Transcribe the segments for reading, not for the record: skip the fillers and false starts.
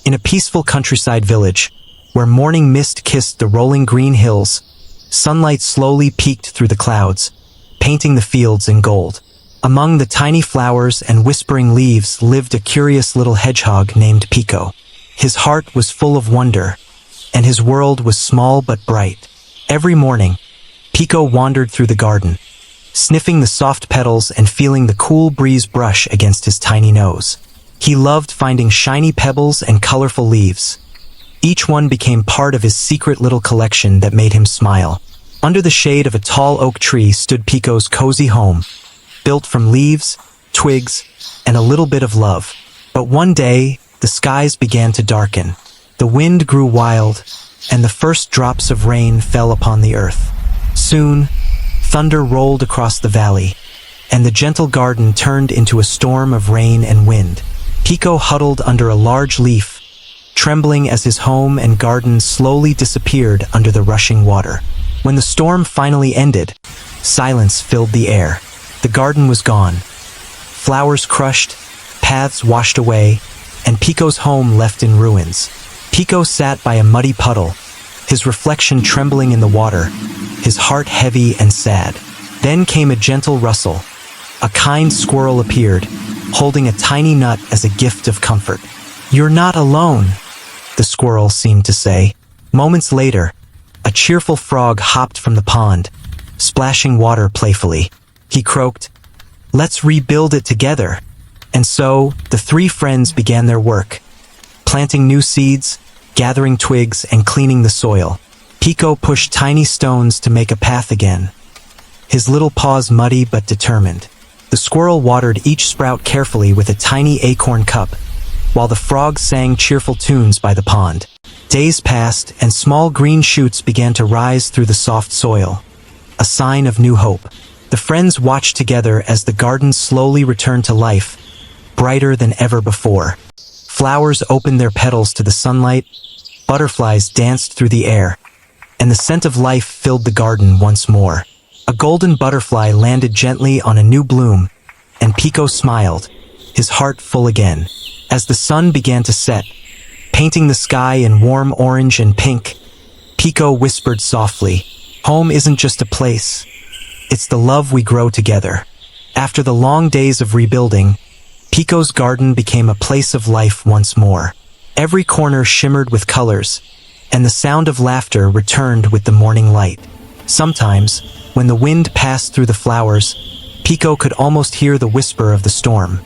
In a peaceful countryside village, where morning mist kissed the rolling green hills, sunlight slowly peeked through the clouds, painting the fields in gold. Among the tiny flowers and whispering leaves lived a curious little hedgehog named Pico. His heart was full of wonder, and his world was small but bright. Every morning, Pico wandered through the garden, sniffing the soft petals and feeling the cool breeze brush against his tiny nose. He loved finding shiny pebbles and colorful leaves. Each one became part of his secret little collection that made him smile. Under the shade of a tall oak tree stood Pico's cozy home, built from leaves, twigs, and a little bit of love. But one day, the skies began to darken. The wind grew wild, and the first drops of rain fell upon the earth. Soon, thunder rolled across the valley, and the gentle garden turned into a storm of rain and wind. Pico huddled under a large leaf, trembling as his home and garden slowly disappeared under the rushing water. When the storm finally ended, silence filled the air. The garden was gone. Flowers crushed, paths washed away, and Pico's home left in ruins. Pico sat by a muddy puddle, his reflection trembling in the water, his heart heavy and sad. Then came a gentle rustle. A kind squirrel appeared, holding a tiny nut as a gift of comfort. "You're not alone," the squirrel seemed to say. Moments later, a cheerful frog hopped from the pond, splashing water playfully. He croaked, "Let's rebuild it together." And so, the three friends began their work, planting new seeds, gathering twigs, and cleaning the soil. Pico pushed tiny stones to make a path again, his little paws muddy but determined. The squirrel watered each sprout carefully with a tiny acorn cup, while the frog sang cheerful tunes by the pond. Days passed, and small green shoots began to rise through the soft soil, a sign of new hope. The friends watched together as the garden slowly returned to life, brighter than ever before. Flowers opened their petals to the sunlight, butterflies danced through the air, and the scent of life filled the garden once more. A golden butterfly landed gently on a new bloom, and Pico smiled, his heart full again. As the sun began to set, painting the sky in warm orange and pink, Pico whispered softly, "Home isn't just a place. It's the love we grow together." After the long days of rebuilding, Pico's garden became a place of life once more. Every corner shimmered with colors, and the sound of laughter returned with the morning light. Sometimes, when the wind passed through the flowers, Pico could almost hear the whisper of the storm,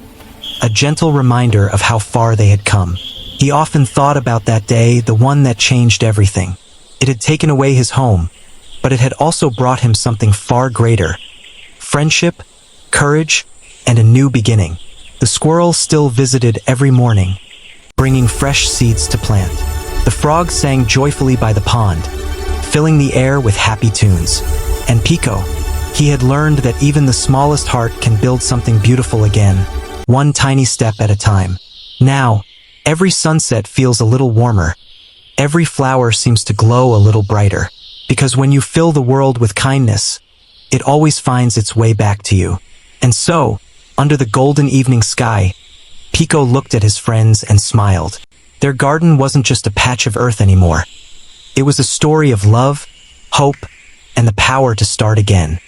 a gentle reminder of how far they had come. He often thought about that day, the one that changed everything. It had taken away his home, but it had also brought him something far greater: friendship, courage, and a new beginning. The squirrel still visited every morning, bringing fresh seeds to plant. The frog sang joyfully by the pond, filling the air with happy tunes. And Pico, he had learned that even the smallest heart can build something beautiful again, one tiny step at a time. Now, every sunset feels a little warmer. Every flower seems to glow a little brighter. Because when you fill the world with kindness, it always finds its way back to you. And so, under the golden evening sky, Pico looked at his friends and smiled. Their garden wasn't just a patch of earth anymore. It was a story of love, hope, and the power to start again.